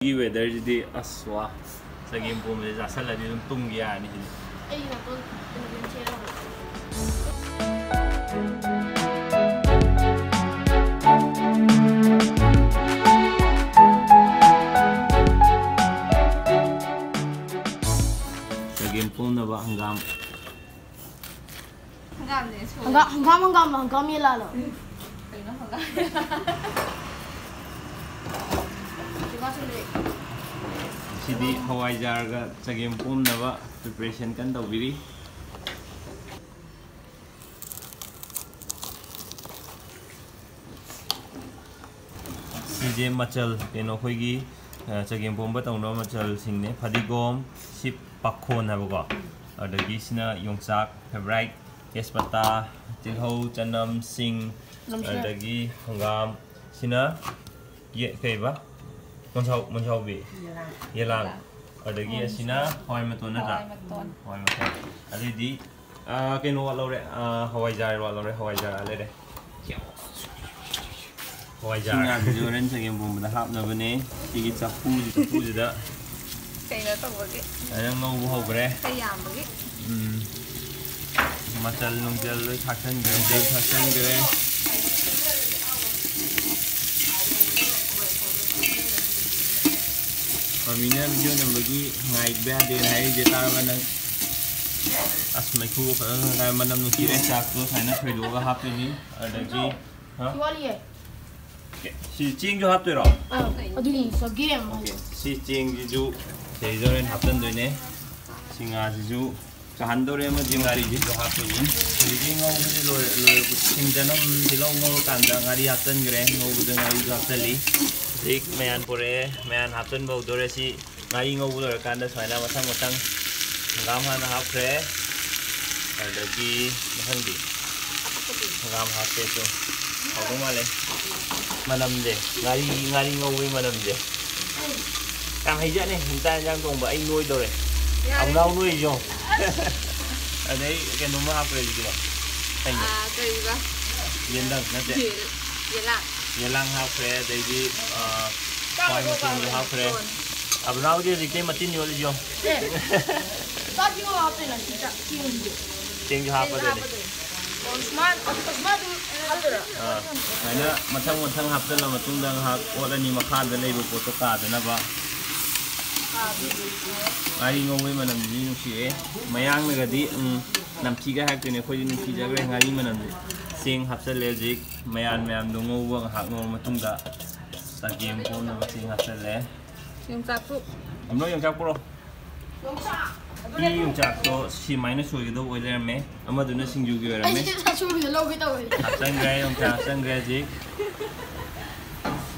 이 웨더지디 아스와 CHAGEMPOMBA 자살라디 좀 뚱기야 아니. ꯑꯩꯅ tone ꯆꯦꯔꯒ CHAGEMPOMBA ꯅꯕ hangam. hangam yelalo. Kayno hangam. Sidi hawai jar ga CHAGEMPOMBA naba preparation kan tawbiri. Sije machal keno khoigi CHAGEMPOMBA tawno machal singne phadigom sip pakhon habugo adagi sina yongchak favorite tespata tilhau chanam sing adagi hangam sina ye kaiba monchau bi yelang adagi asina hawai maton na ta hawai maton adidi keno wa lore hawai jar ale de hawai jar singa joren CHAGEMPOMBA da hap na bane sigi chapu da Kayno tawagi ayang ngau hogre kayambagi machal nungjal loi thaksan gre Pamina video nambagi ngai ba de hai je tarwa nang asmai khu fa ngai manam nu ki re chak to thaina khaido ga hap ni adagi ha Wali ye. si ching jo hap to ro Aduni so game. si ching ji ju sejoren haptan doine singa ji ju kahandore ma jingari ji jo hap ni ji ngau ji lo sing janam dilong ngau kanda ngari haptan gre ngau bu ngari haptali zik mayan pore mayan haptan bau dore si ngari ngau bu dore kanda saina matang ngam hana hapre adagi mahandi ngam hape to ago male manam de ngari ngau wi manam de Càng hay dễ này, chúng ta đang cùng với anh nuôi rồi. Ông đâu nuôi rồi. Ở đấy cái nó mới học về gì vậy? Thành cái gì vậy? Yên đằng nó sẽ. Yên lăng học về đây gì coi một chung học về. Abunaoge gì cái mà tin nhiều rồi. Sao chứ học về là chỉ Tiếng học ở đây. Smart 하더라. Này nữa, mà thằng học tên là mà tung đang học, ở đây mà khai về đây một bộ cả thế nào vậy? Ai ngô với mà làm gì nó chỉ mấy anh này cái gì làm chi cái hai cái này khôi đi chi cái này ngay mà làm gì xem học sẽ lấy gì mấy anh đúng ngô vương học ngô mà tung đã CHAGEMPOMBA nó xem học sẽ lấy Yung chakpu em nói yung chakpu rồi 이 용작도 시 마이너스 오기도 오이래매 아마도 는 싱주기 오이래매 아니 진짜 저기 올라오겠다 왜 합성그래 용작 합성그래지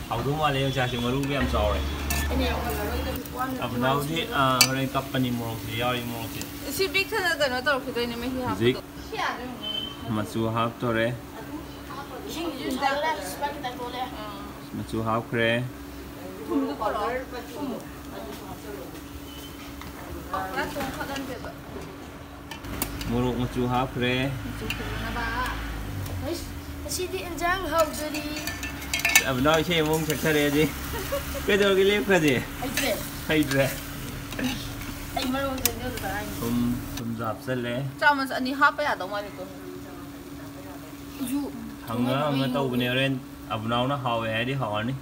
아우도 말래 용작이 머루기 am sorry Abunaoge 호랭 카파니 모로키 야리 모로키 Si big thana kano tawkhidoi me hi hap zik machu hap tore 싱기 주스 달래 스파게티 달래 machu hap kre thumdu koro ra thum khadan be ba muruk machu hap kre na ba Sidi injang hawduri Abunaoge che mong chakare ji cái đồ cái lip cái gì hay rồi Ay marunong din yun sa akin dạp sân lẽ chaman ani hap ya do ma ko Yu hanga tàu bên này Abunaoge nó hào về đi hào đi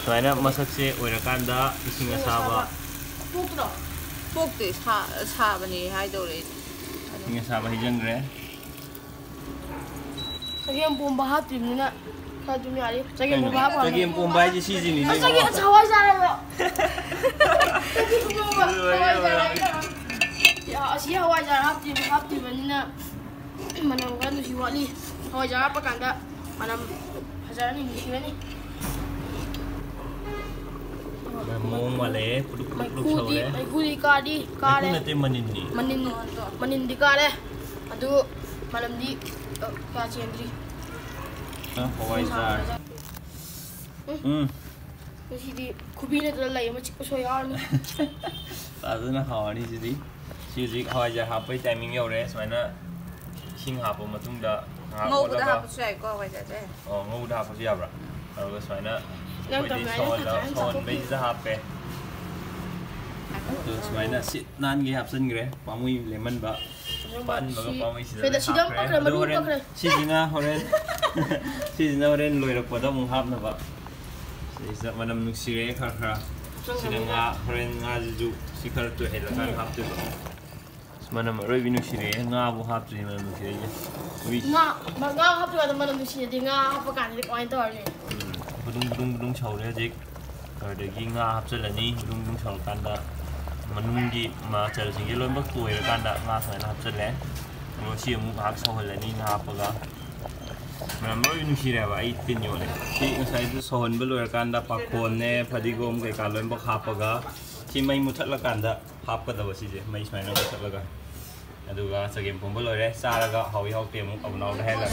vậy nè masak se oirakanda ising asaba Pukro pokte sa bani hai do re ising asaba hijang re CHAGEMPOMBA hatrimina kadumi ari CHAGEMPOMBA hapa CHAGEMPOMBA ji season ini hawai jarayo ya asi hawai jar hatrimina manam kan si wali hawai jar apa kanda manam hajarani ni mong male puduk sore ai guli kadi kare nanti manin di kare adu malam di ka cendri hawai jar Sidi kubine dala lai macam kau soal ni. Tadi nak hawai ni jadi sih hawai jar hapai timing ya ore sebenarnya sing hapa matung dah ngau da hap sai ko wa ja je ngau dah hapa siapa? Kalau sebenarnya Son bây giờ hấp về từ xoay là xịt nan ghi hấp sinh cái mui lemon bạ bạn mà có mui xịt xịt nga horen xịt nga horen lôi được vào đó mùng hấp nữa bạ xịt mà nằm nước xịt khá khá xịt nga horen nga dụ xịt khá tuổi hết là kan hấp được mà nằm rồi vinu xịt nga bu hấp gì mà nước xịt nga mà nga hấp được mà nằm nước xịt thì nga hấp vào cảnh thì có ai to rồi budung chầu đấy chứ rồi để ghi nga hấp dẫn là ní budung chầu can đã mình đi mà chờสิ่งที่ล้นบักตัวแล้วกันđã nga phải hấp dẫn đấy rồi chiều muốn hấp sau là ní nga hấp vàoมันไม่รู้ชื่ออะไรไอ้ตินอยู่เลยที่ใช้ตัวโซนไปเลยกันđãปักโคนเนี่ยพอดีก็ไม่การล้นบักฮับปะก็ที่ไม่มุทัดละกันđãฮับก็ตัวสิเจไม่ใช่ไม่มุทัดละกันดูก็สเกมผมไปเลยได้ซาแล้วก็เขาเตรียมเอาเราได้แล้ว